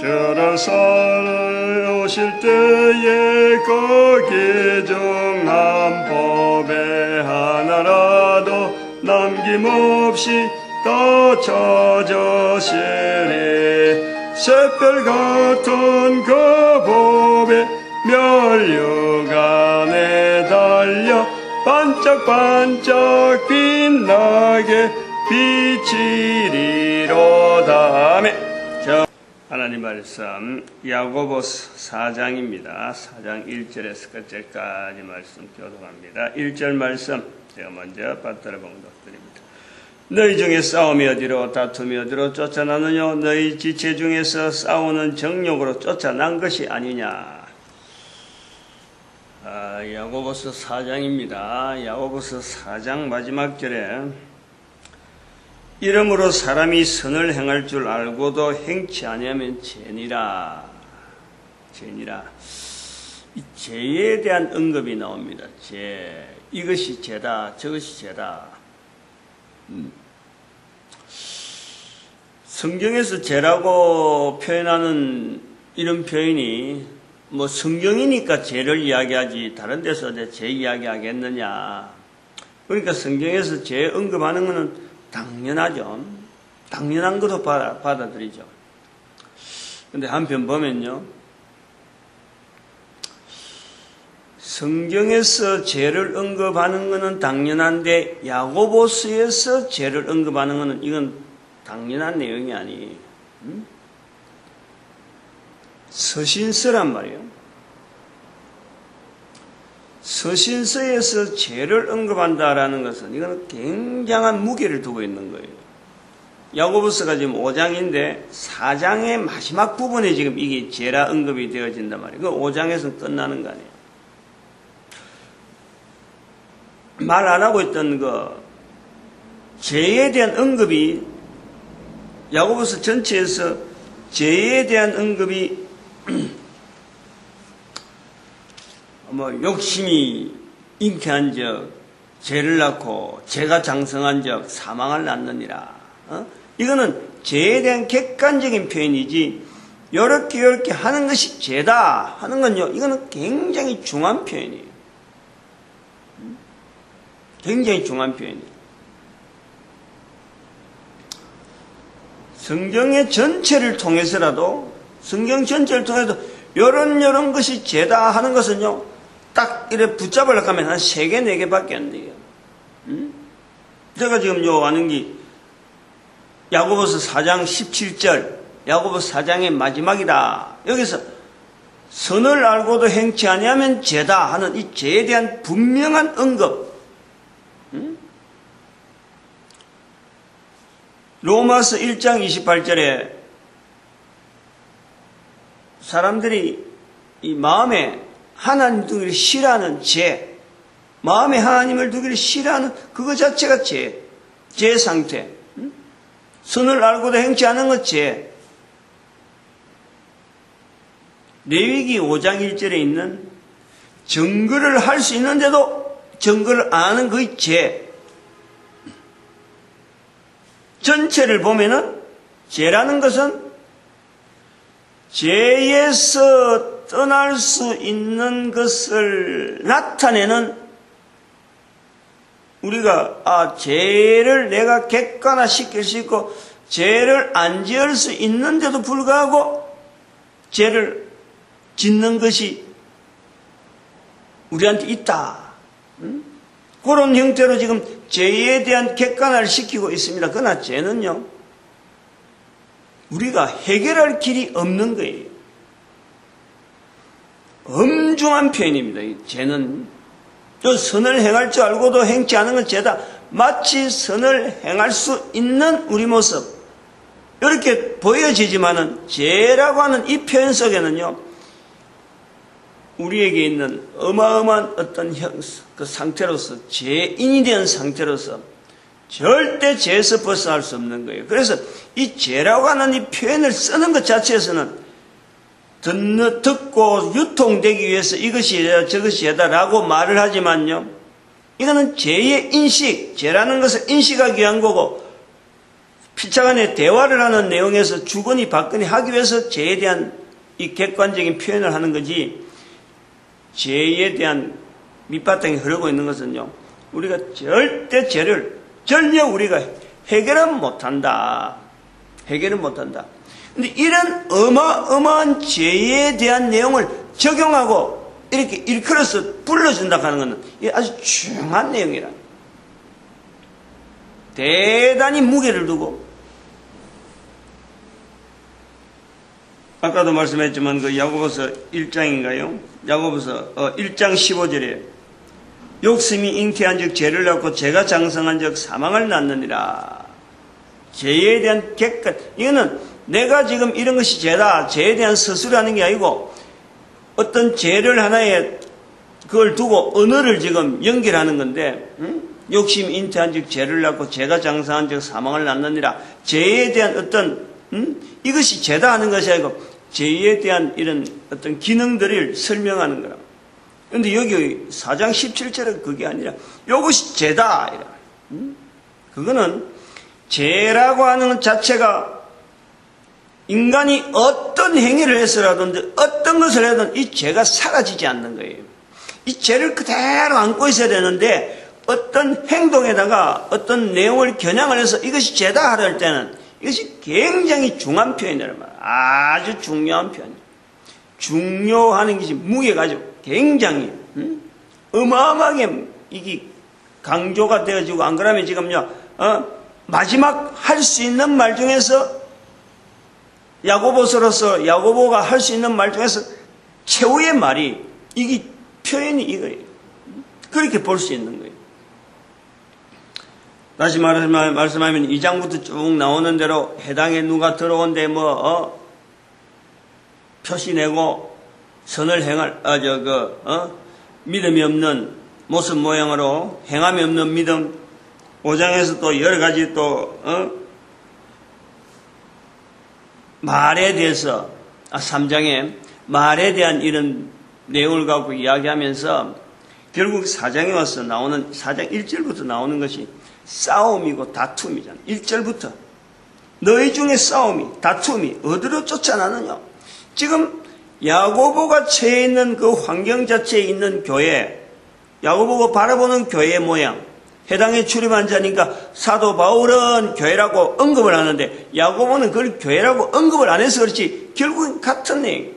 주를 살아오실 때에 거기 중 한 법에 하나라도 남김없이 다 찾으시리. 샛별 같은 그 법에 멸류관에 달려 반짝반짝 빛나게 비치리로다. 아멘. 하나님 말씀 야고보서 4장입니다. 4장 1절에서 끝절까지 말씀 교독합니다. 1절 말씀 제가 먼저 받들어 봉독드립니다. 너희 중에 싸움이 어디로 다툼이 어디로 쫓아나느냐? 너희 지체 중에서 싸우는 정욕으로 쫓아난 것이 아니냐? 야고보서 4장입니다. 야고보서 4장 마지막 절에 이러므로 사람이 선을 행할 줄 알고도 행치 아니하면 죄니라. 죄니라. 이 죄에 대한 언급이 나옵니다. 죄. 이것이 죄다. 저것이 죄다. 성경에서 죄라고 표현하는 이런 표현이 뭐 성경이니까 죄를 이야기하지 다른 데서 죄 이야기하겠느냐. 그러니까 성경에서 죄 언급하는 것은 당연하죠. 당연한 것도 받아들이죠. 근데 한편 보면요. 성경에서 죄를 언급하는 것은 당연한데 야고보서에서 죄를 언급하는 것은 이건 당연한 내용이 아니에요. 서신서란 말이에요. 서신서에서 죄를 언급한다라는 것은 이거는 굉장한 무게를 두고 있는 거예요. 야고보서가 지금 5장인데 4장의 마지막 부분에 지금 이게 죄라 언급이 되어진단 말이에요. 그 5장에서는 끝나는 거 아니에요. 말 안 하고 있던 죄에 대한 언급이 야고보서 전체에서 죄에 대한 언급이 욕심이 잉태한 적, 죄를 낳고 죄가 장성한 적 사망을 낳느니라. 이거는 죄에 대한 객관적인 표현이지 요렇게 하는 것이 죄다 하는 건요. 이거는 굉장히 중요한 표현이에요. 굉장히 중요한 표현이에요. 성경의 전체를 통해서라도 성경 전체를 통해서 요런 것이 죄다 하는 것은요. 딱 이렇게 붙잡으려고 하면 한 3개, 4개밖에 안 돼요. 제가 지금 하는 게 야고보서 4장 17절, 야고보서 4장의 마지막이다. 여기서 선을 알고도 행치 아니하면 죄다 하는 이 죄에 대한 분명한 언급. 로마서 1장 28절에 사람들이 이 마음에 하나님 두기를 싫어하는 죄, 마음에 하나님을 두기를 싫어하는 그거 자체가 죄 상태. 선을 알고도 행치 않은 것 죄. 레위기 5장 1절에 있는 증거를 할 수 있는데도 증거를 안 하는 그 죄. 전체를 보면은 죄라는 것은 죄에서 떠날 수 있는 것을 나타내는 우리가 죄를 내가 객관화시킬 수 있고 죄를 안 지을 수 있는데도 불구하고 죄를 짓는 것이 우리한테 있다. 그런 형태로 지금 죄에 대한 객관화를 시키고 있습니다. 그러나 죄는요. 우리가 해결할 길이 없는 거예요. 엄중한 표현입니다. 이 죄는 선을 행할 줄 알고도 행치 않은 건 죄다. 마치 선을 행할 수 있는 우리 모습 이렇게 보여지지만은 죄라고 하는 이 표현 속에는요. 우리에게 있는 어마어마한 어떤 그 상태로서 죄인이 된 상태로서 절대 죄에서 벗어날 수 없는 거예요. 그래서 이 죄라고 하는 이 표현을 쓰는 것 자체에서는 듣고 유통되기 위해서 이것이 죄다 저것이 죄다라고 말을 하지만요. 이거는 죄의 인식, 죄라는 것을 인식하기 위한 거고 피차 간에 대화를 하는 내용에서 주거니 받거니 하기 위해서 죄에 대한 이 객관적인 표현을 하는 거지, 죄에 대한 밑바탕이 흐르고 있는 것은요, 우리가 절대 죄를 전혀 우리가 해결은 못한다. 해결은 못한다. 근데 이런 어마어마한 죄에 대한 내용을 적용하고 이렇게 일컬어서 불러준다 하는 것은 이게 아주 중요한 내용이라. 대단히 무게를 두고, 아까도 말씀했지만 그 야고보서 1장인가요? 야고보서 1장 15절에 욕심이 잉태한 즉 죄를 낳고 죄가 장성한 즉 사망을 낳느니라. 죄에 대한 객관, 이거는 내가 지금 이런 것이 죄다, 죄에 대한 서술하는 게 아니고 어떤 죄를 하나에 그걸 두고 언어를 지금 연결하는 건데, 욕심 잉태한 즉 죄를 낳고 죄가 장성한 즉 사망을 낳느니라. 죄에 대한 어떤 이것이 죄다 하는 것이 아니고 죄에 대한 이런 어떤 기능들을 설명하는 거라. 그런데 여기 4장 17절은 그게 아니라 이것이 죄다. 그거는 죄라고 하는 것 자체가 인간이 어떤 행위를 해서라든지 어떤 것을 해든 이 죄가 사라지지 않는 거예요. 이 죄를 그대로 안고 있어야 되는데 어떤 행동에다가 어떤 내용을 겨냥을 해서 이것이 죄다 하려 때는 이것이 굉장히 중요한 표현이란 말이에요. 아주 중요한 표현. 중요하는 것이 무게가 아주 굉장히 어마어마하게 이게 강조가 되어지고, 안 그러면 지금요 마지막 할 수 있는 말 중에서 야고보서로서 야고보가 할 수 있는 말 중에서 최후의 말이 이게 표현이 이거예요. 그렇게 볼 수 있는 거예요. 다시 말씀하면 2장부터 쭉 나오는 대로 해당에 누가 들어온데 표시내고 선을 행할 믿음이 없는 모습 모양으로 행함이 없는 믿음. 5장에서 또 여러 가지 또 말에 대해서 3장에 말에 대한 이런 내용을 갖고 이야기하면서 결국 4장에 와서 나오는 4장 1절부터 나오는 것이 싸움이고 다툼이잖아. 1절부터 너희 중에 싸움이 다툼이 어디로 쫓아나느냐. 지금 야고보가 처해 있는 그 환경 자체에 있는 교회, 야고보가 바라보는 교회의 모양, 해당에 출입한 자니까 사도 바울은 교회라고 언급을 하는데 야고보는 그걸 교회라고 언급을 안 해서 그렇지 결국은 같은 내용.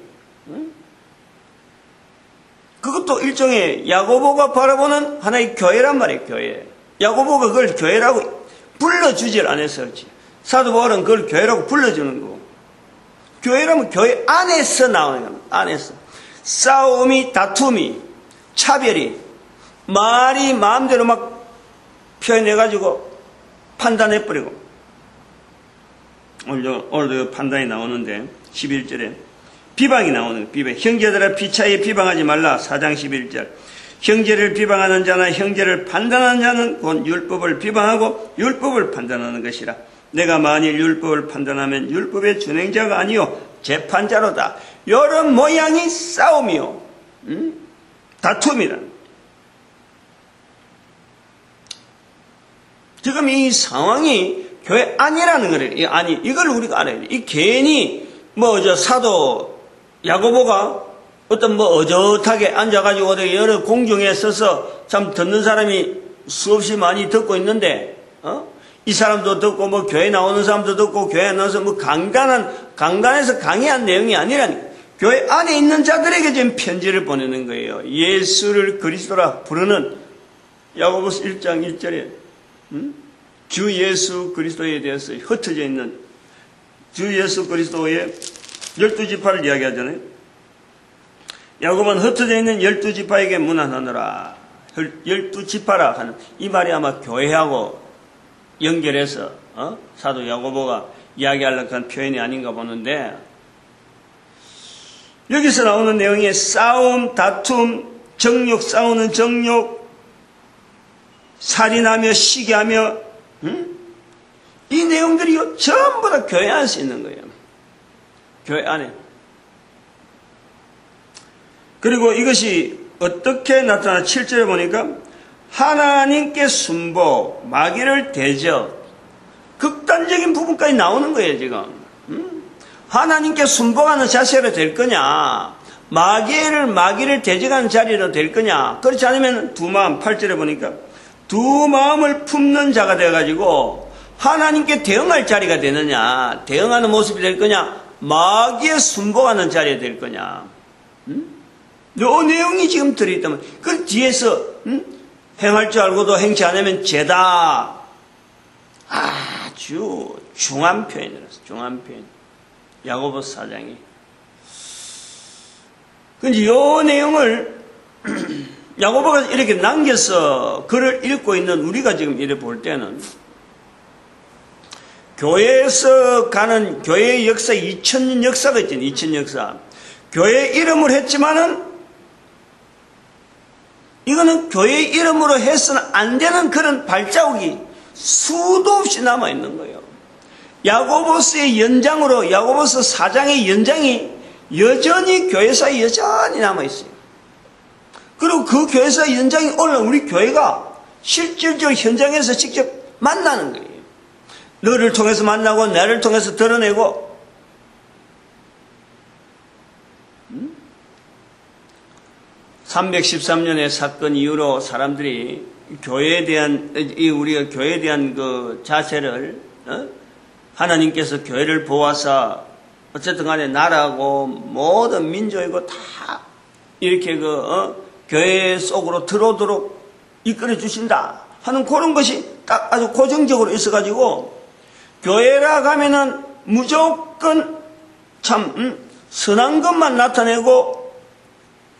그것도 일종의 야고보가 바라보는 하나의 교회란 말이에요. 교회. 야고보가 그걸 교회라고 불러주질 않아서 그렇지. 사도 바울은 그걸 교회라고 불러주는 거고. 교회라면 교회 안에서 나오는 겁니다. 안에서. 싸움이, 다툼이, 차별이, 말이 마음대로 막 표현해가지고 판단해버리고. 오늘도 판단이 나오는데 11절에 비방이 나오는 비방. 형제들아 피차에 비방하지 말라. 4장 11절. 형제를 비방하는 자나 형제를 판단하는 자는 곧 율법을 비방하고 율법을 판단하는 것이라. 내가 만일 율법을 판단하면 율법의 준행자가 아니요 재판자로다. 이런 모양이 싸움이요 다툼이다. 지금 이 상황이 교회 안이라는 거래요. 아니, 이걸 우리가 알아야 돼. 이 괜히 사도 야고보가 어떤 어젓하게 앉아가지고 어디 여러 공중에 서서 참 듣는 사람이 수없이 많이 듣고 있는데, 이 사람도 듣고 교회 나오는 사람도 듣고 교회 안 나와서 강단에서 강의한 내용이 아니라니. 교회 안에 있는 자들에게 지금 편지를 보내는 거예요. 예수를 그리스도라 부르는 야고보서 1장 1절에 주 예수 그리스도에 대해서 흩어져 있는 주 예수 그리스도의 12지파를 이야기하잖아요. 야고보는 흩어져 있는 12지파에게 문안하느라 12지파라 하는 이 말이 아마 교회하고 연결해서 사도 야고보가 이야기하려고 한 표현이 아닌가 보는데, 여기서 나오는 내용이 싸움, 다툼, 정욕, 싸우는 정욕, 살인하며 시기하며 이 내용들이 전부 다 교회 안에 있는 거예요. 교회 안에. 그리고 이것이 어떻게 나타나 7절에 보니까 하나님께 순보, 마귀를 대적, 극단적인 부분까지 나오는 거예요, 지금. 하나님께 순복하는 자세로 될 거냐, 마귀를 대적하는 자리로 될 거냐. 그렇지 않으면 두 마음, 8절에 보니까 두 마음을 품는 자가 되어가지고 하나님께 대응할 자리가 되느냐, 대응하는 모습이 될 거냐, 마귀에 순복하는 자리가 될 거냐. 요 내용이 지금 들어있다면, 그 뒤에서 행할 줄 알고도 행치 않으면 죄다. 아주 중한 표현이라서, 중한 표현. 야고보서 4장이. 근데 요 내용을 야고보가 이렇게 남겨서 글을 읽고 있는 우리가 지금 이래 볼 때는 교회에서 가는 교회의 역사, 2000년 역사가 있잖아요. 2000년 역사. 교회 이름을 했지만은 이거는 교회 이름으로 해서는 안 되는 그런 발자국이 수도 없이 남아있는 거예요. 야고보서의 연장으로 야고보서 4장의 연장이 여전히 교회사에 여전히 남아있어요. 그리고 그 교회사 연장이 오늘 우리 교회가 실질적으로 현장에서 직접 만나는 거예요. 너를 통해서 만나고 나를 통해서 드러내고. 313년의 사건 이후로 사람들이 교회에 대한, 우리가 교회에 대한 그 자세를, 하나님께서 교회를 보아서 어쨌든 간에 나라고 모든 민족이고 다 이렇게 교회 속으로 들어오도록 이끌어 주신다 하는 그런 것이 딱 아주 고정적으로 있어가지고 교회라 가면은 무조건 참 선한 것만 나타내고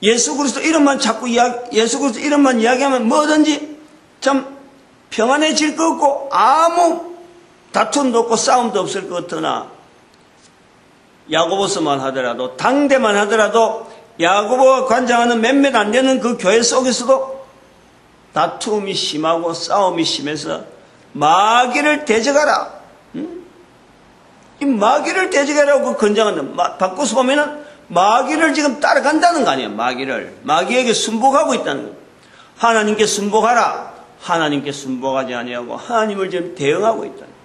예수 그리스도 이름만 자꾸 예수 그리스도 이름만 이야기하면 뭐든지 참 평안해질 것 같고 아무 다툼도 없고 싸움도 없을 것 같으나 야고보서만 하더라도 당대만 하더라도 야고보가 관장하는 몇몇 안 되는 그 교회 속에서도 다툼이 심하고 싸움이 심해서 마귀를 대적하라. 이 마귀를 대적하라고 권장하는, 바꿔서 보면은 마귀를 지금 따라간다는 거 아니에요. 마귀에게 순복하고 있다는 거예요. 하나님께 순복하라. 하나님께 순복하지 아니하고 하나님을 지금 대응하고 있다는 거예요.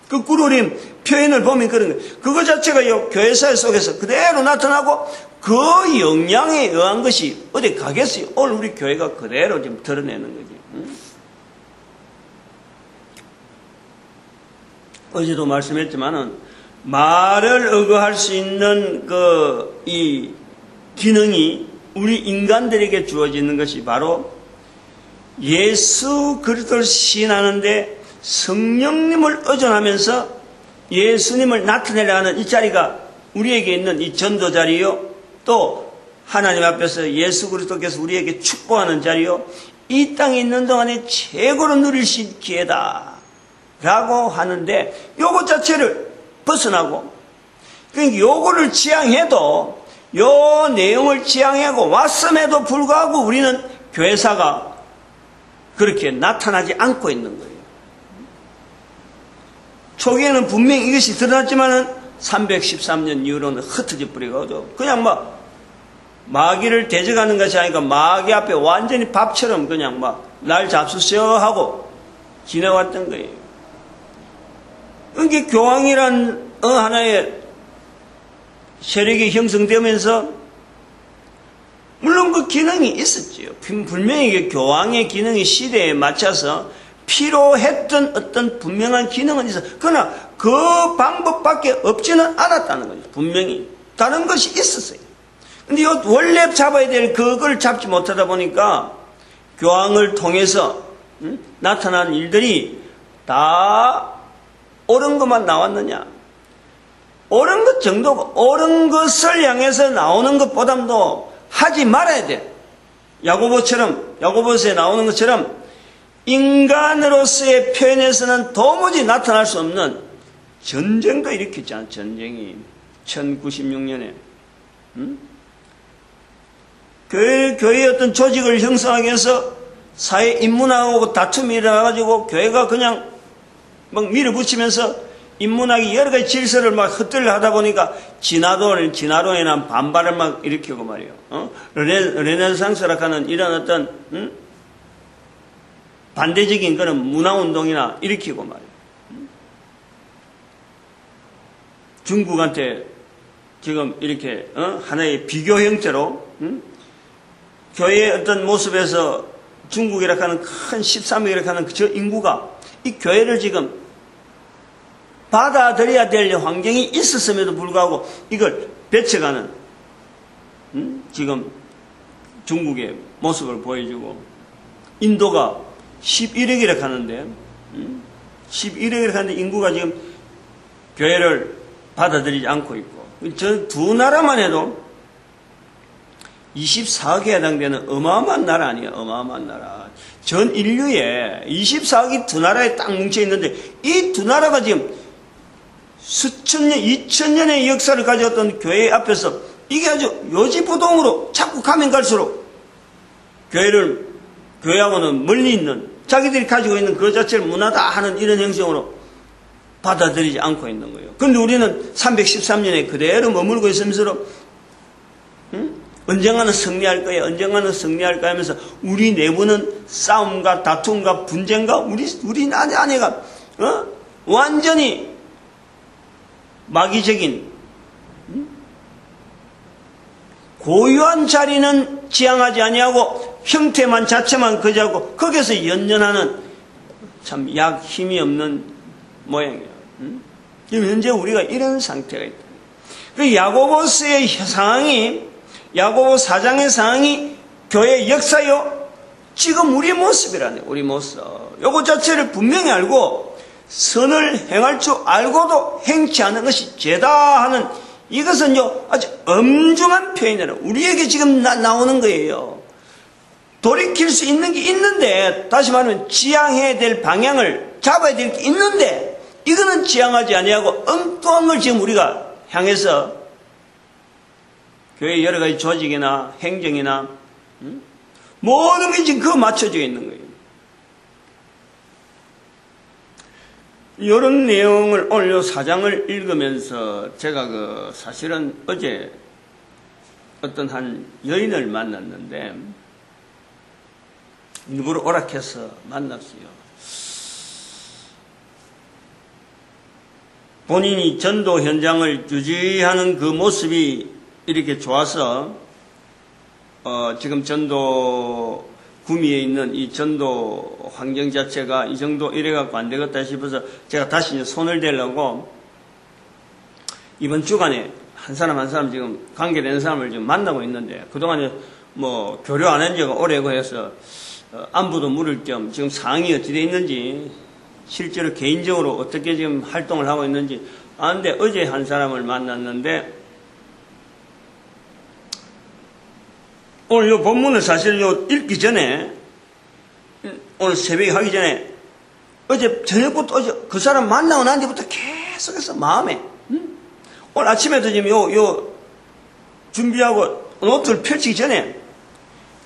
그 꾸루림 표현을 보면 그런 거예요. 그거 자체가 교회사회 속에서 그대로 나타나고 그 영향에 의한 것이 어디 가겠어요? 오늘 우리 교회가 그대로 지금 드러내는 거지. 어제도 말씀했지만은 말을 의거할 수 있는 이 기능이 우리 인간들에게 주어지는 것이 바로 예수 그리스도를 시인하는데 성령님을 의존하면서 예수님을 나타내려 하는 이 자리가 우리에게 있는 이 전도 자리요, 또 하나님 앞에서 예수 그리스도께서 우리에게 축복하는 자리요, 이 땅에 있는 동안에 최고로 누릴 수 있는 기회다 라고 하는데, 요것 자체를 벗어나고, 그러니까 요거를 지향해도, 요 내용을 지향하고 왔음에도 불구하고 우리는 교회사가 그렇게 나타나지 않고 있는 거예요. 초기에는 분명히 이것이 드러났지만은 313년 이후로는 흩어져 버리고 그냥 마귀를 대적하는 것이 아니라 마귀 앞에 완전히 밥처럼 그냥 날 잡수셔 하고 지나왔던 거예요. 그러니까 교황이란 하나의 세력이 형성되면서 물론 그 기능이 있었지요. 분명히 교황의 기능이 시대에 맞춰서 필요했던 어떤 분명한 기능은 있어. 그러나 그 방법밖에 없지는 않았다는 거죠. 분명히 다른 것이 있었어요. 근데 원래 잡아야 될 그걸 잡지 못하다 보니까 교황을 통해서 나타난 일들이 다 옳은 것만 나왔느냐? 옳은 것 정도고 옳은 것을 향해서 나오는 것보다도 하지 말아야 돼. 야고보서에 나오는 것처럼 인간으로서의 표현에서는 도무지 나타날 수 없는 전쟁도 일으켰잖아. 전쟁이 1096년에 교회의 어떤 조직을 형성하기 위해서 사회 인문학하고 다툼이 일어나가지고 교회가 그냥 밀어붙이면서 인문학이 여러 가지 질서를 흩뜨려 하다 보니까 진화론에 난 반발을 일으키고 말이에요. 르네상스라 하는 이런 어떤 반대적인 그런 문화운동이나 일으키고 말이에요. 중국한테 지금 이렇게 하나의 비교 형태로 교회의 어떤 모습에서 중국이라 하는 큰 13억이라 하는 저 인구가 이 교회를 지금 받아들여야 될 환경이 있었음에도 불구하고 이걸 배쳐가는 지금 중국의 모습을 보여주고, 인도가 11억이라 하는데 11억이라 하는데 인구가 지금 교회를 받아들이지 않고 있고, 저 두 나라만 해도 24억에 해당되는 어마어마한 나라 아니에요. 어마어마한 나라. 전 인류에 24억이 두 나라에 딱 뭉쳐 있는데 이 두 나라가 지금 수천 년, 2000년의 역사를 가져왔던 교회 앞에서 이게 아주 요지부동으로 자꾸 가면 갈수록 교회하고는 멀리 있는, 자기들이 가지고 있는 그 자체를 문화다 하는 이런 형식으로 받아들이지 않고 있는 거예요. 그런데 우리는 313년에 그대로 머물고 있으면서 언젠가는 승리할 거야, 언젠가는 승리할 거야 하면서 우리 내부는 싸움과 다툼과 분쟁과 우리 안에가 완전히 마귀적인 고유한 자리는 지향하지 아니하고 형태만 자체만 거지하고 거기서 연연하는 참 약 힘이 없는 모양이에요. 지금 현재 우리가 이런 상태가 있다. 그 야고보서의 상황이, 야고보 4장의 상황이 교회의 역사요. 지금 우리 모습이라네. 우리 모습. 요거 자체를 분명히 알고 선을 행할 줄 알고도 행치 않은 것이 죄다 하는, 이것은요 아주 엄중한 표현이라 우리에게 지금 나오는 거예요. 돌이킬 수 있는 게 있는데, 다시 말하면 지향해야 될 방향을 잡아야 될 게 있는데 이거는 지향하지 아니하고 엉뚱한 걸 지금 우리가 향해서 교회 여러 가지 조직이나 행정이나 모든 게 지금 그거 맞춰져 있는 거예요. 이런 내용을 오늘 요 4장을 읽으면서 제가 사실은 어제 어떤 한 여인을 만났는데, 일부러 오락해서 만났어요. 본인이 전도 현장을 유지하는 그 모습이 이렇게 좋아서 지금 전도 구미에 있는 이 전도 환경 자체가 이 정도 이래갖고 안 되겠다 싶어서 제가 다시 손을 대려고 이번 주간에 한 사람 지금 관계되는 사람을 지금 만나고 있는데, 그동안에 뭐 교류 안 한 지가 오래고 해서 안부도 물을 겸 지금 상황이 어찌 돼 있는지, 실제로 개인적으로 어떻게 지금 활동을 하고 있는지 아는데, 어제 한 사람을 만났는데 오늘 요 본문을 사실 요 읽기 전에, 오늘 새벽에 하기 전에 어제 저녁부터 어제 그 사람 만나고 난 뒤부터 계속해서 마음에 오늘 아침에도 지금 요 준비하고 노트를 펼치기 전에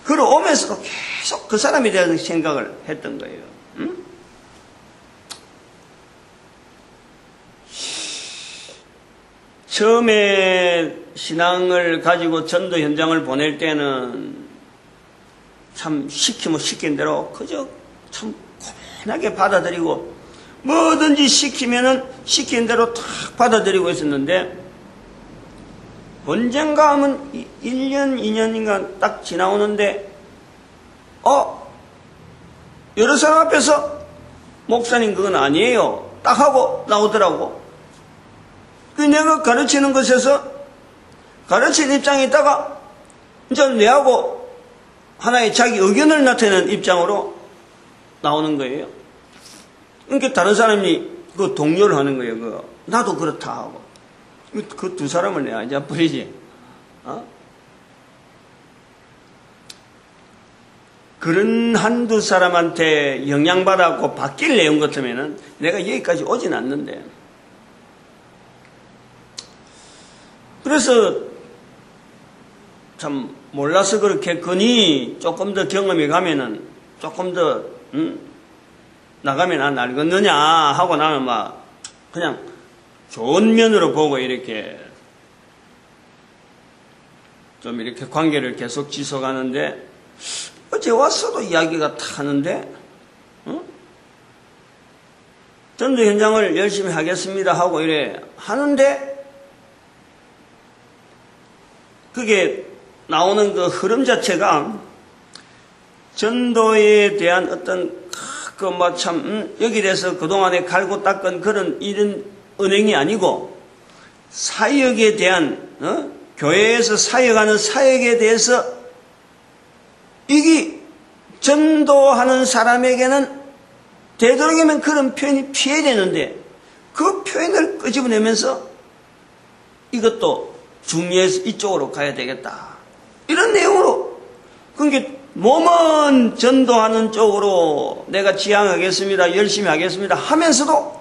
걸어오면서도 계속 그 사람에 대한 생각을 했던 거예요. 처음에 신앙을 가지고 전도 현장을 보낼 때는 참 시키면 시킨 대로 그저 참 고민하게 받아들이고, 뭐든지 시키면은 시킨 대로 탁 받아들이고 있었는데, 언젠가 하면 1년, 2년인가 딱 지나오는데 여러 사람 앞에서 목사님 그건 아니에요 딱 하고 나오더라고. 그 내가 가르치는 것에서 가르치는 입장에 있다가 이제 내하고 하나의 자기 의견을 나타내는 입장으로 나오는 거예요. 그러니까 다른 사람이 그 동료를 하는 거예요. 나도 그렇다 하고. 그 두 사람을 내가 이제 버리지. 그런 한두 사람한테 영향받았고 바뀔 내용 같으면은 내가 여기까지 오진 않는데. 그래서 참 몰라서 그렇겠거니 조금 더 경험이 가면은 조금 더 나가면 안 알겠느냐 하고 나는 막 그냥 좋은 면으로 보고 이렇게 좀 이렇게 관계를 계속 지속하는데, 어제 왔어도 이야기가 다 하는데 전도 현장을 열심히 하겠습니다 하고 이래 하는데 그게 나오는 그 흐름 자체가 전도에 대한 어떤 여기 대해서 그동안에 갈고 닦은 그런 이런 은행이 아니고 사역에 대한 교회에서 사역하는 사역에 대해서 이게 전도하는 사람에게는 되도록이면 그런 표현이 피해야 되는데 그 표현을 끄집어내면서 이것도 중요해서 이쪽으로 가야 되겠다. 이런 내용으로. 그러니까 몸은 전도하는 쪽으로 내가 지향하겠습니다. 열심히 하겠습니다. 하면서도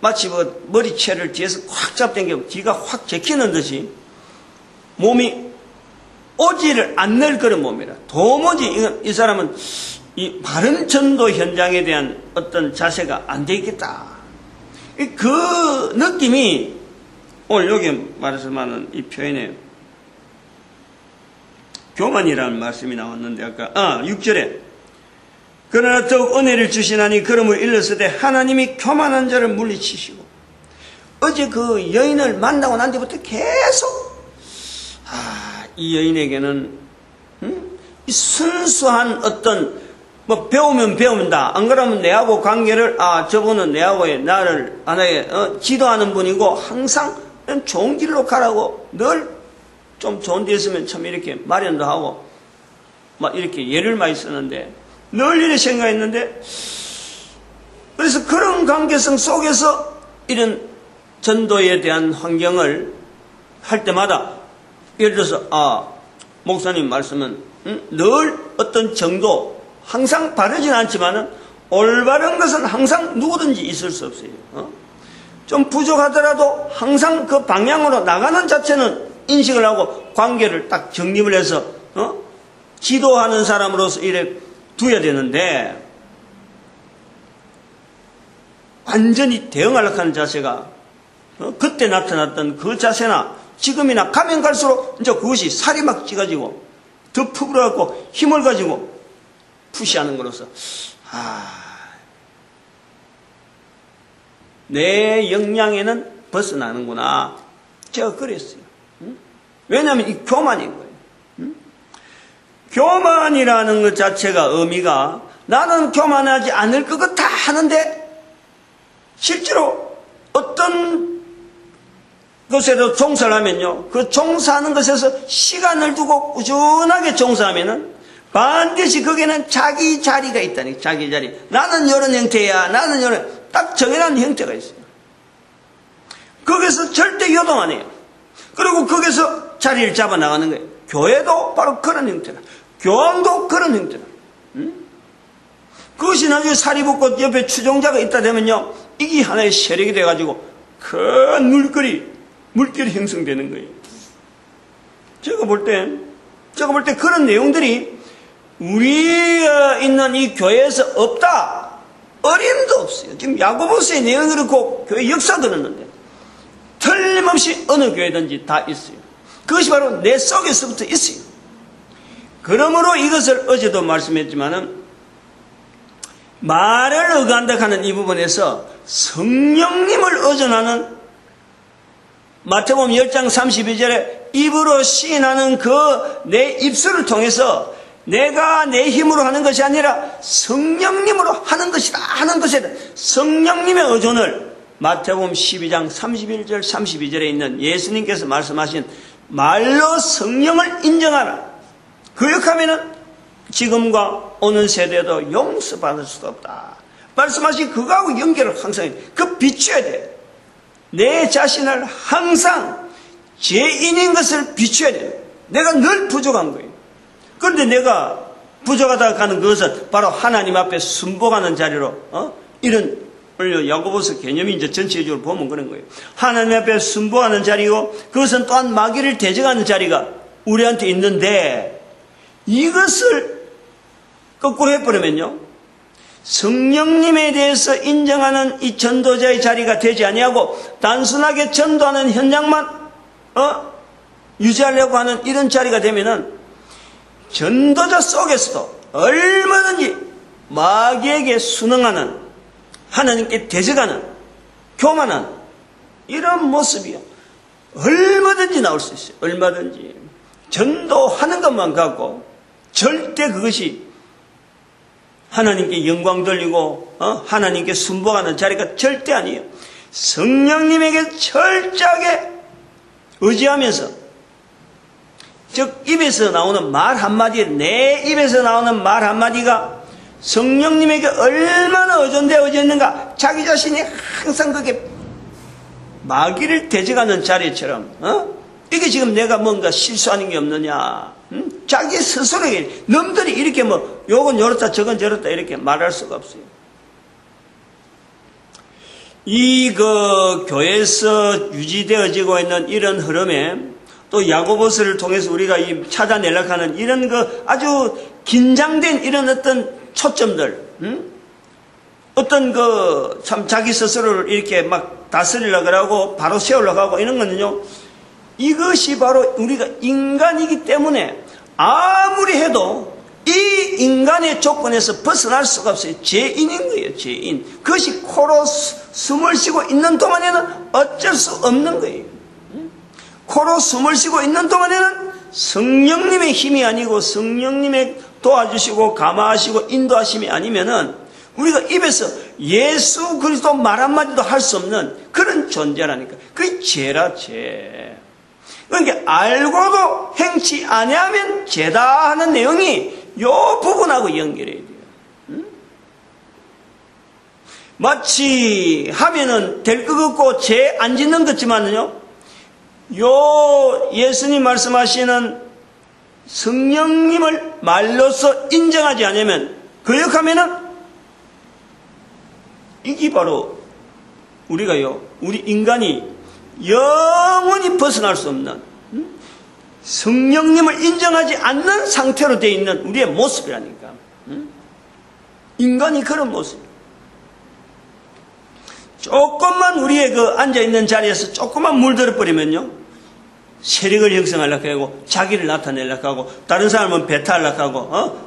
마치 머리채를 뒤에서 확 잡당기고 뒤가 확 제키는 듯이 몸이 오지를 않는 그런 몸이라. 도무지 이 사람은 이 바른 전도 현장에 대한 어떤 자세가 안 돼 있겠다. 그 느낌이 오늘 여기 말해서만은 이 표현에 교만이라는 말씀이 나왔는데 아까 6절에 그러나 더욱 은혜를 주시나니 그러므로 일렀으되 하나님이 교만한 자를 물리치시고 어제 그 여인을 만나고 난 뒤부터 계속 이 여인에게는 이 순수한 어떤 배우면 배운다. 안 그러면 내하고 관계를 저분은 내하고 나를 하나의 지도하는 분이고 항상 좋은 길로 가라고 늘 좀 좋은 데 있으면 참 이렇게 마련도 하고 막 이렇게 예를 많이 쓰는데 늘 이렇게 생각했는데 그래서 그런 관계성 속에서 이런 전도에 대한 환경을 할 때마다 예를 들어서 목사님 말씀은 늘 어떤 정도 항상 바르진 않지만은 올바른 것은 항상 누구든지 있을 수 없어요. 좀 부족하더라도 항상 그 방향으로 나가는 자체는 인식을 하고 관계를 딱 정립을 해서 지도하는 사람으로서 이래 두어야 되는데 완전히 대응하려고 하는 자세가 그때 나타났던 그 자세나 지금이나 가면 갈수록 이제 그것이 살이 막 찌가지고 더 푸그러갖고 힘을 가지고 푸시하는 것으로서 내 역량에는 벗어나는구나. 제가 그랬어요. 왜냐하면 이 교만인 거예요. 교만이라는 것 자체가 의미가 나는 교만하지 않을 것 같아 하는데 실제로 어떤 것에도 종사를 하면요. 그 종사하는 것에서 시간을 두고 꾸준하게 종사하면은 반드시 거기에는 자기 자리가 있다니. 자기 자리. 나는 이런 형태야. 나는 이런 딱 정해놓은 형태가 있어요. 거기서 절대 요동 안 해요. 그리고 거기서 자리를 잡아 나가는 거예요. 교회도 바로 그런 형태라. 교황도 그런 형태라. 그것이 나중에 살이 붙고 옆에 추종자가 있다 되면요. 이게 하나의 세력이 돼가지고 큰 물결이 형성되는 거예요. 제가 볼 때 그런 내용들이 우리가 있는 이 교회에서 없다. 어림도 없어요. 지금 야고보서의 내용이 그렇고 교회 역사도 그렇는데 틀림없이 어느 교회든지 다 있어요. 그것이 바로 내 속에서부터 있어요. 그러므로 이것을 어제도 말씀했지만은 말을 의간다 하는 이 부분에서 성령님을 의존하는 마태복음 10장 32절에 입으로 시인하는 그 내 입술을 통해서 내가 내 힘으로 하는 것이 아니라 성령님으로 하는 것이다 하는 것에 성령님의 의존을 마태복음 12장 31절 32절에 있는 예수님께서 말씀하신 말로 성령을 인정하라. 그렇다면은 지금과 오는 세대도 용서받을 수도 없다. 말씀하신 그거하고 연결을 항상 비춰야 돼. 내 자신을 항상 죄인인 것을 비춰야 돼. 내가 늘 부족한 거예요. 그런데 내가 부족하다 하는 그것은 바로 하나님 앞에 순복하는 자리로 이런 야고보서 개념이 이제 전체적으로 보면 그런 거예요. 하나님 앞에 순복하는 자리고 그것은 또한 마귀를 대적하는 자리가 우리한테 있는데 이것을 거꾸로 해버리면요. 성령님에 대해서 인정하는 이 전도자의 자리가 되지 아니하고 단순하게 전도하는 현장만 유지하려고 하는 이런 자리가 되면은 전도자 속에서도 얼마든지 마귀에게 순응하는 하나님께 대적하는 교만한 이런 모습이요. 얼마든지 나올 수 있어요. 얼마든지. 전도하는 것만 갖고 절대 그것이 하나님께 영광 돌리고 하나님께 순복하는 자리가 절대 아니에요. 성령님에게 철저하게 의지하면서, 즉 입에서 나오는 말 한마디, 내 입에서 나오는 말 한마디가 성령님에게 얼마나 의존되어졌는가, 자기 자신이 항상 그게 마귀를 대적하는 자리처럼 이게 지금 내가 뭔가 실수하는 게 없느냐, 자기 스스로에게 남들이 이렇게 뭐 요건 요렇다 저건 저렇다 이렇게 말할 수가 없어요. 이 교회에서 유지되어지고 있는 이런 흐름에 또 야고보서를 통해서 우리가 찾아내려고 하는 이런 아주 긴장된 이런 어떤 초점들, 어떤 참 자기 스스로를 이렇게 막 다스리려고 하고 바로 세우려고 하고 이런 거는요, 이것이 바로 우리가 인간이기 때문에 아무리 해도 이 인간의 조건에서 벗어날 수가 없어요. 죄인인 거예요. 죄인. 그것이 코로 숨을 쉬고 있는 동안에는 어쩔 수 없는 거예요. 코로 숨을 쉬고 있는 동안에는 성령님의 힘이 아니고 성령님의 도와주시고 감화하시고 인도하심이 아니면은 우리가 입에서 예수 그리스도 말 한마디도 할 수 없는 그런 존재라니까. 그게 죄라, 죄. 그러니까 알고도 행치 아니하면 죄다 하는 내용이 요 부분하고 연결해야 돼요. 마치 하면은 될 것 같고 죄 안 짓는 것 같지만요, 요 예수님 말씀하시는 성령님을 말로서 인정하지 않으면, 거역하면은 이게 바로 우리 인간이 영원히 벗어날 수 없는 성령님을 인정하지 않는 상태로 되어 있는 우리의 모습이라니까. 인간이 그런 모습. 조금만 우리의 앉아있는 자리에서 조금만 물들어 버리면요, 세력을 형성하려고 하고 자기를 나타내려고 하고 다른 사람은 배타하려고 하고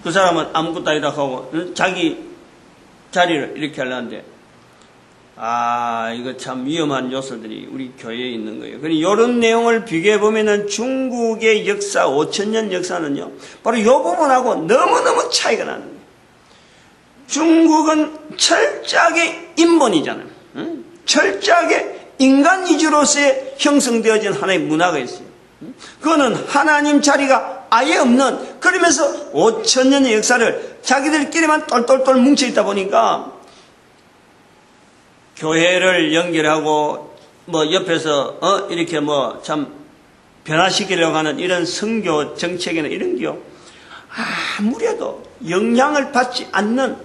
그 사람은 아무것도 아니다 하고 자기 자리를 이렇게 하려는데, 이거 참 위험한 요소들이 우리 교회에 있는 거예요. 그러니 이런 내용을 비교해 보면은 중국의 역사, 5000년 역사는요, 바로 이 부분하고 너무너무 차이가 나는 거예요. 중국은 철저하게 인본이잖아요. 철저하게 인간 위주로서의 형성되어진 하나의 문화가 있어요. 그거는 하나님 자리가 아예 없는, 그러면서 5000년의 역사를 자기들끼리만 똘똘똘 뭉쳐있다 보니까 교회를 연결하고 옆에서 이렇게 참 변화시키려고 하는 이런 선교 정책이나 이런 게요, 아무래도 영향을 받지 않는,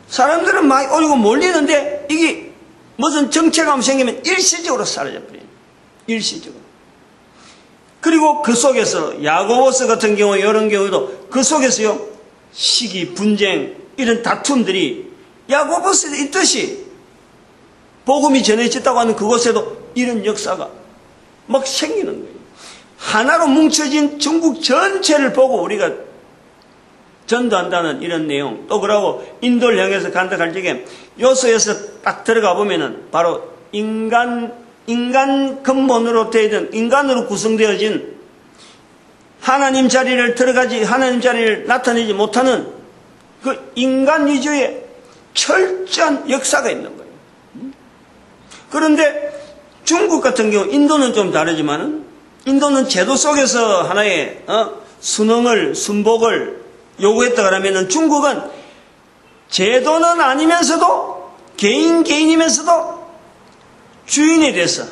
사람들은 많이 오고 몰리는데 이게 무슨 정체감 생기면 일시적으로 사라져버려요. 일시적으로. 그리고 그 속에서 야고보서 같은 경우, 이런 경우도 그 속에서요, 시기, 분쟁, 이런 다툼들이 야고보서에 있듯이 복음이 전해졌다고 하는 그곳에도 이런 역사가 막 생기는 거예요. 하나로 뭉쳐진 중국 전체를 보고 우리가 전도한다는 이런 내용, 또 그러고 인도를 향해서 간다 할 적에 요소에서 딱 들어가 보면은 바로 인간 근본으로 되어있는, 인간으로 구성되어진 하나님 자리를 들어가지, 하나님 자리를 나타내지 못하는 그 인간 위주의 철저한 역사가 있는 거예요. 그런데 중국 같은 경우, 인도는 좀 다르지만은, 인도는 제도 속에서 하나의 순응을, 순복을 요구했다 그러면은, 중국은 제도는 아니면서도 개인이면서도 주인에 대해서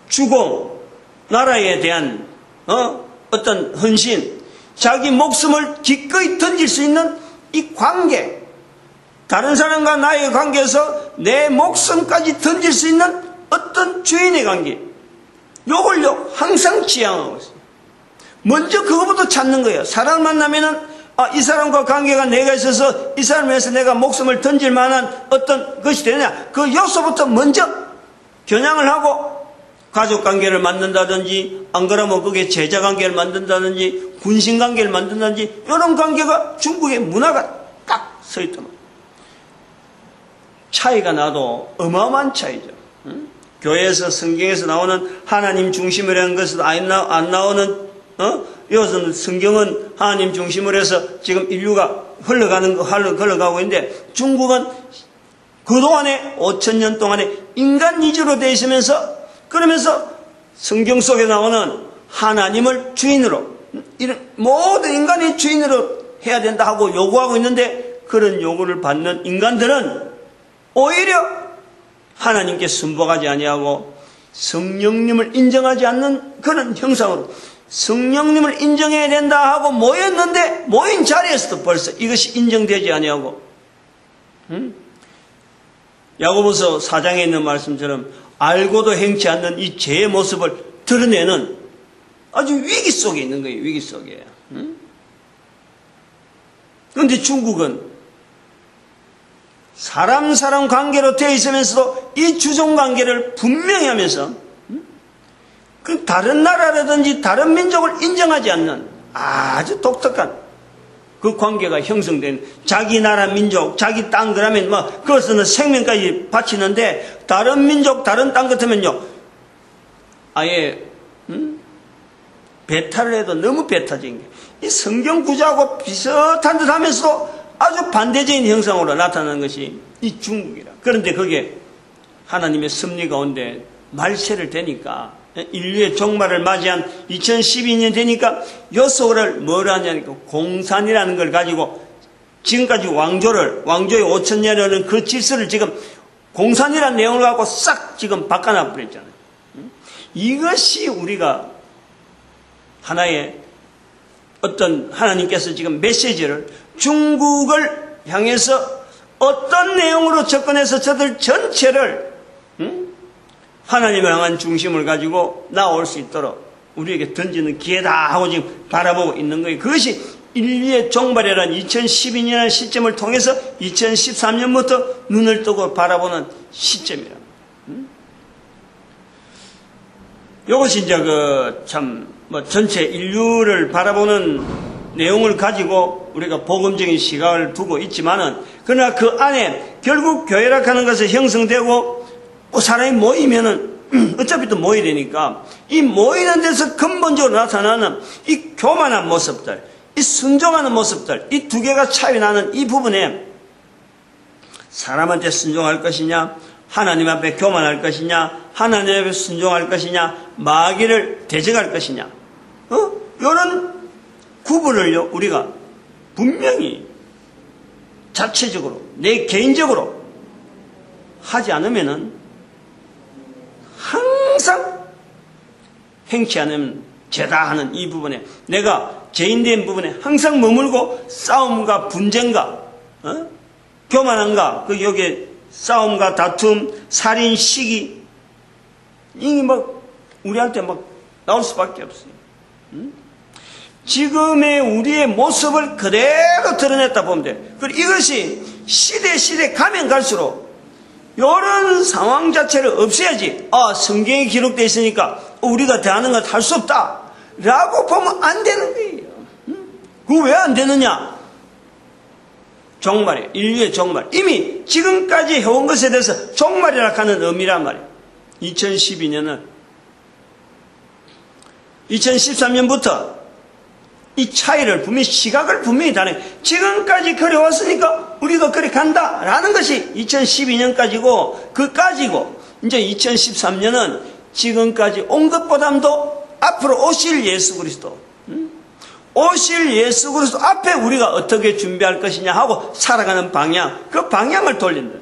주고, 나라에 대한 어떤 헌신, 자기 목숨을 기꺼이 던질 수 있는 이 관계, 다른 사람과 나의 관계에서 내 목숨까지 던질 수 있는 어떤 주인의 관계, 요걸요 항상 지향하고 있어요. 먼저 그거부터 찾는 거예요. 사람을 만나면은 이 사람과 관계가 내가 있어서 이 사람을 위해서 내가 목숨을 던질 만한 어떤 것이 되느냐, 그 요소부터 먼저 겨냥을 하고 가족관계를 만든다든지, 안 그러면 그게 제자관계를 만든다든지, 군신관계를 만든다든지, 이런 관계가 중국의 문화가 딱 서 있단 말이에요. 차이가 나도 어마어마한 차이죠. 교회에서 성경에서 나오는 하나님 중심이라는 것은 안 나오는 이것은 성경은 하나님 중심으로 해서 지금 인류가 흘러가고 있는데 중국은 그동안에 5,000년 동안에 인간 위주로 되어 있으면서 그러면서 성경 속에 나오는 하나님을 주인으로 이런 모든 인간이 주인으로 해야 된다 하고 요구하고 있는데 그런 요구를 받는 인간들은 오히려 하나님께 순복하지 아니하고 성령님을 인정하지 않는 그런 형상으로 성령님을 인정해야 된다 하고 모였는데 모인 자리에서도 벌써 이것이 인정되지 아니하고 야고보서 4장에 있는 말씀처럼 알고도 행치 않는 이 죄의 모습을 드러내는 아주 위기 속에 있는 거예요. 위기 속에. 그런데 중국은 사람 관계로 되어 있으면서도 이 주종관계를 분명히 하면서 그 다른 나라라든지 다른 민족을 인정하지 않는 아주 독특한 그 관계가 형성된 자기 나라 민족 자기 땅 그러면 그것은 생명까지 바치는데 다른 민족 다른 땅 같으면요 아예 배타를 해도 너무 배타적인 게 이 성경 구조하고 비슷한 듯 하면서도 아주 반대적인 형상으로 나타나는 것이 이 중국이라. 그런데 그게 하나님의 섭리 가운데 말세를 되니까 인류의 종말을 맞이한 2012년 되니까 요 속을 뭐라 하냐니까 공산이라는 걸 가지고 지금까지 왕조의 5,000년이라는 그 질서를 지금 공산이라는 내용을 갖고 싹 지금 바꿔놔 버렸잖아요. 이것이 우리가 하나의 어떤 하나님께서 지금 메시지를 중국을 향해서 어떤 내용으로 접근해서 저들 전체를 하나님을 향한 중심을 가지고 나올 수 있도록 우리에게 던지는 기회다 하고 지금 바라보고 있는 거예요. 그것이 인류의 종말이라는 2012년의 시점을 통해서 2013년부터 눈을 뜨고 바라보는 시점이라. 이것이 이제 전체 인류를 바라보는 내용을 가지고 우리가 복음적인 시각을 두고 있지만은 그러나 그 안에 결국 교회라 하는 것이 형성되고 사람이 모이면은 어차피 또 모여야 되니까 이 모이는 데서 근본적으로 나타나는 이 교만한 모습들, 이 순종하는 모습들, 이 두 개가 차이 나는 이 부분에 사람한테 순종할 것이냐, 하나님 앞에 교만할 것이냐, 하나님 앞에 순종할 것이냐, 마귀를 대적할 것이냐, 이런 구분을요 우리가 분명히 자체적으로 내 개인적으로 하지 않으면은 항상 행치 않으면 죄다 하는 이 부분에 내가 죄인된 부분에 항상 머물고 싸움과 분쟁과 교만함과 여기에 싸움과 다툼, 살인, 시기 이게 우리한테 나올 수밖에 없어요. 지금의 우리의 모습을 그대로 드러냈다 보면 돼. 그리고 이것이 시대 가면 갈수록 이런 상황 자체를 없애야지. 성경에 기록되어 있으니까 우리가 대하는 것 할 수 없다 라고 보면 안 되는 거예요. 그거 왜 안 되느냐? 종말이에요. 인류의 종말. 이미 지금까지 해온 것에 대해서 종말이라 하는 의미란 말이에요. 2013년부터 이 차이를 분명히 시각을 분명히 다른 지금까지 그래 왔으니까 우리가 그래 간다라는 것이 2012년까지고 그까지고 이제 2013년은 지금까지 온 것보다도 앞으로 오실 예수 그리스도 앞에 우리가 어떻게 준비할 것이냐 하고 살아가는 방향 그 방향을 돌린다.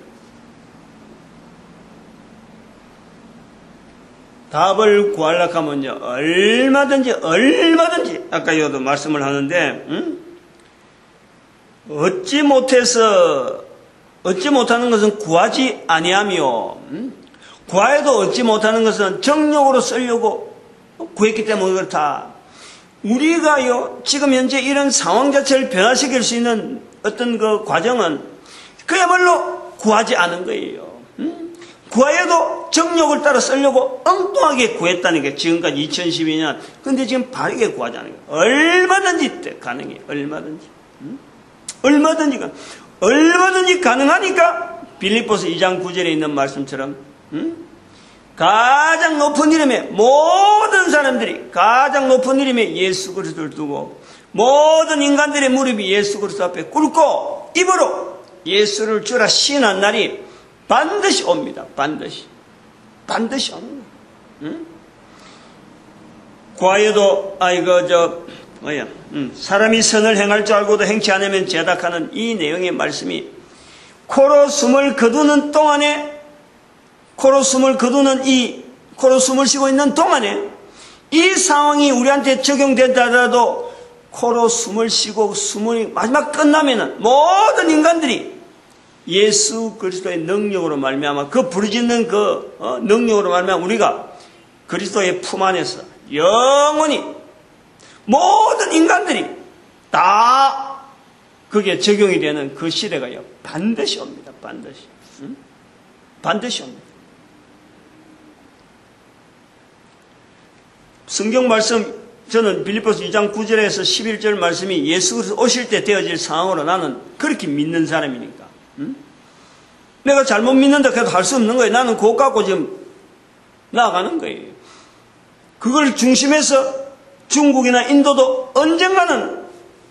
답을 구하려고 하면요 얼마든지 아까 여도 말씀을 하는데 얻지 못하는 것은 구하지 아니하며 구하여도 얻지 못하는 것은 정욕으로 쓰려고 구했기 때문에 그렇다. 우리가요 지금 현재 이런 상황 자체를 변화시킬 수 있는 어떤 그 과정은 그야말로 구하지 않은 거예요. 구하여도 정욕을 따라 쓰려고 엉뚱하게 구했다는 게 지금까지 2012년. 근데 지금 바르게 구하지 않은 거예요. 얼마든지 가능해요. 얼마든지 가능하니까 빌립보서 2장 9절에 있는 말씀처럼 가장 높은 이름에 모든 사람들이 가장 높은 이름에 예수 그리스도를 두고 모든 인간들의 무릎이 예수 그리스도 앞에 꿇고 입으로 예수를 주라 시인한 날이 반드시 옵니다. 반드시 옵니다. 응? 과여도 사람이 선을 행할 줄 알고도 행치 않으면 죄다하는 이 내용의 말씀이 코로 숨을 거두는 동안에 코로 숨을 쉬고 있는 동안에 이 상황이 우리한테 적용된다 하더라도 코로 숨을 쉬고 숨이 마지막 끝나면은 모든 인간들이 예수 그리스도의 능력으로 말미암아 그 부르짖는 그 능력으로 말미암아 우리가 그리스도의 품 안에서 영원히 모든 인간들이 다 그게 적용이 되는 그 시대가요 반드시 옵니다. 반드시. 응? 반드시 옵니다. 성경 말씀 저는 빌립보서 2장 9절에서 11절 말씀이 예수 그리스도 오실 때 되어질 상황으로 나는 그렇게 믿는 사람이니까. 응? 내가 잘못 믿는다 해도 할 수 없는 거예요. 나는 그것 갖고 지금 나아가는 거예요. 그걸 중심해서 중국이나 인도도 언젠가는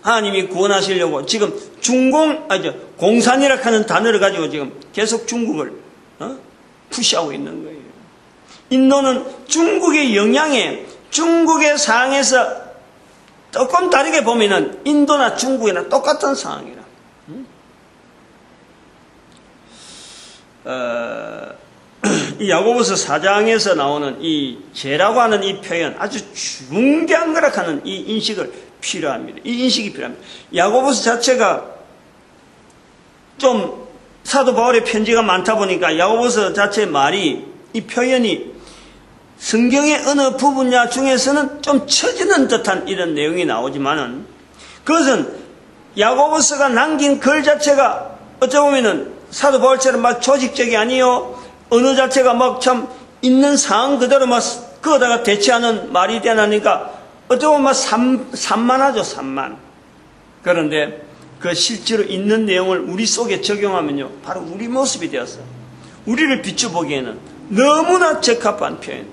하나님이 구원하시려고 지금 공산이라 하는 단어를 가지고 지금 계속 중국을 푸시하고 있는 거예요. 인도는 중국의 영향에 중국의 상황에서 조금 다르게 보면은 인도나 중국이나 똑같은 상황이라. 이 야고보서 4장에서 나오는 이 죄라고 하는 이 표현 아주 중대한 거라 하는 이 인식을 필요합니다. 이 인식이 필요합니다. 야고보서 자체가 좀 사도 바울의 편지가 많다 보니까 야고보서 자체의 말이 이 표현이 성경의 어느 부분야 중에서는 좀 처지는 듯한 이런 내용이 나오지만은 그것은 야고보서가 남긴 글 자체가 어쩌 보면은 사도 바울처럼 막 조직적이 아니요 언어 자체가 막 참 있는 상황 그대로 막 그거다가 대체하는 말이 되나니까 어쩌면 막 산만하죠. 산만. 그런데 그 실제로 있는 내용을 우리 속에 적용하면요 바로 우리 모습이 되어서 우리를 비춰보기에는 너무나 적합한 표현.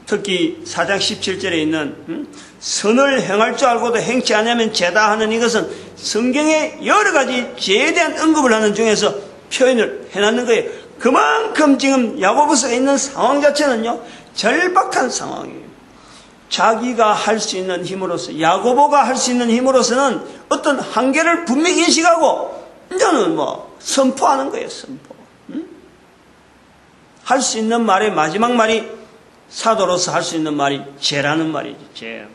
특히 4장 17절에 있는 선을 행할 줄 알고도 행치 않으면 죄다 하는 이것은 성경의 여러 가지 죄에 대한 언급을 하는 중에서 표현을 해놨는 거예요. 그만큼 지금 야고보서에 있는 상황 자체는요 절박한 상황이에요. 자기가 할 수 있는 힘으로서 야고보가 할 수 있는 힘으로서는 어떤 한계를 분명히 인식하고 이제는 선포하는 거예요. 선포. 할 수 있는 말의 마지막 말이 사도로서 할 수 있는 말이 죄라는 말이지. 죄.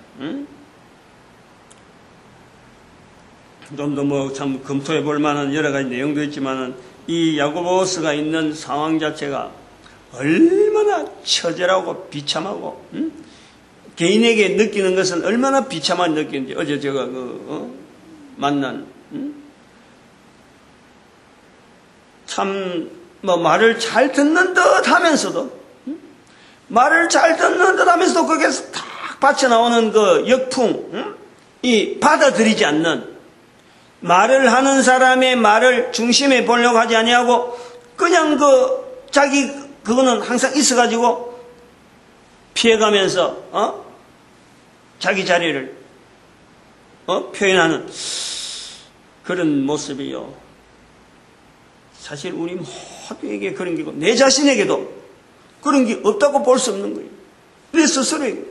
좀 더 참 검토해 볼 만한 여러 가지 내용도 있지만은 이 야고보서가 있는 상황 자체가 얼마나 처절하고 비참하고 개인에게 느끼는 것은 얼마나 비참한 느끼는지 어제 제가 만난 참 말을 잘 듣는 듯 하면서도 말을 잘 듣는 듯 하면서도 거기에서 딱 받쳐나오는 그 역풍 이 받아들이지 않는 말을 하는 사람의 말을 중심에 보려고 하지 아니하고 그냥 그거는 항상 있어가지고 피해가면서 자기 자리를 표현하는 그런 모습이요. 사실 우리 모두에게 그런 게고 내 자신에게도 그런 게 없다고 볼 수 없는 거예요. 내 스스로에게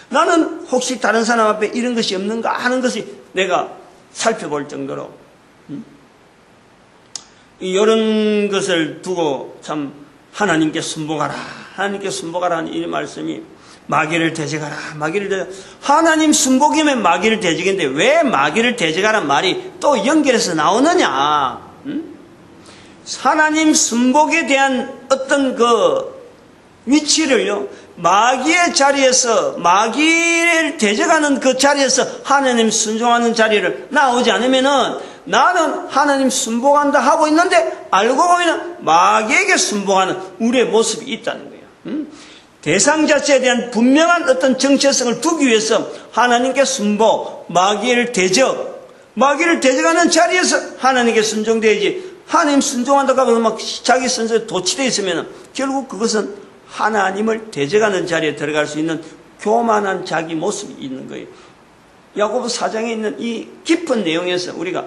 나는 혹시 다른 사람 앞에 이런 것이 없는가 하는 것이 내가 살펴볼 정도로 이런 것을 두고 참 하나님께 순복하라 하는 이 말씀이 마귀를 대적하라 하나님 순복이면 마귀를 대적인데 왜 마귀를 대적하라는 말이 또 연결해서 나오느냐. 하나님 순복에 대한 어떤 그 위치를요 마귀의 자리에서 마귀를 대적하는 그 자리에서 하나님 순종하는 자리를 나오지 않으면은 나는 하나님 순복한다 하고 있는데 알고 보면 마귀에게 순복하는 우리의 모습이 있다는 거예요. 대상 자체에 대한 분명한 어떤 정체성을 두기 위해서 하나님께 순복, 마귀를 대적하는 자리에서 하나님께 순종돼야지. 하나님 순종한다고 하고 막 자기 선서에 도취되어 있으면 결국 그것은 하나님을 대적하는 자리에 들어갈 수 있는 교만한 자기 모습이 있는 거예요. 야고보서 4장에 있는 이 깊은 내용에서 우리가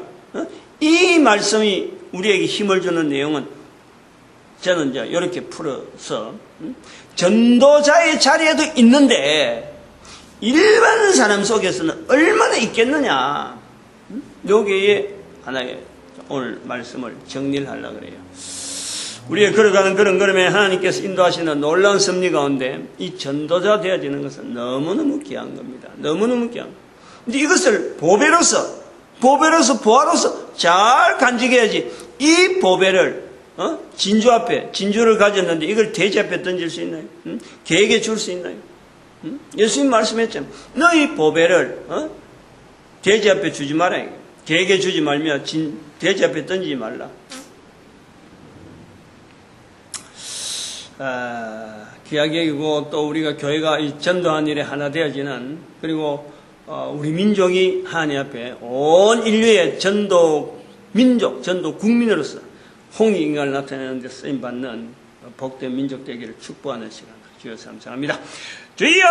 이 말씀이 우리에게 힘을 주는 내용은 저는 이제 이렇게 풀어서 전도자의 자리에도 있는데 일반 사람 속에서는 얼마나 있겠느냐. 여기에 하나의 오늘 말씀을 정리를 하려고 그래요. 우리의 걸어가는 그런 걸음에 하나님께서 인도하시는 놀라운 섭리 가운데 이 전도자 되어지는 것은 너무너무 귀한 겁니다. 너무너무 귀한 겁니다. 근데 이것을 보배로서 보화로서 잘 간직해야지. 이 보배를 진주 앞에 진주를 가졌는데 이걸 돼지 앞에 던질 수 있나요? 개에게 줄 수 있나요? 예수님 말씀했잖아요. 너희 보배를 돼지 앞에 주지 마라. 개에게 주지 말며 돼지 앞에 던지지 말라. 귀하게 여기고 또 우리가 교회가 이 전도한 일에 하나 되어지는, 그리고 우리 민족이 하나님 앞에 온 인류의 전도 민족, 전도 국민으로서 홍익인간을 나타내는 데 쓰임받는 복된 민족 되기를 축복하는 시간 주여 감사합니다. 주여!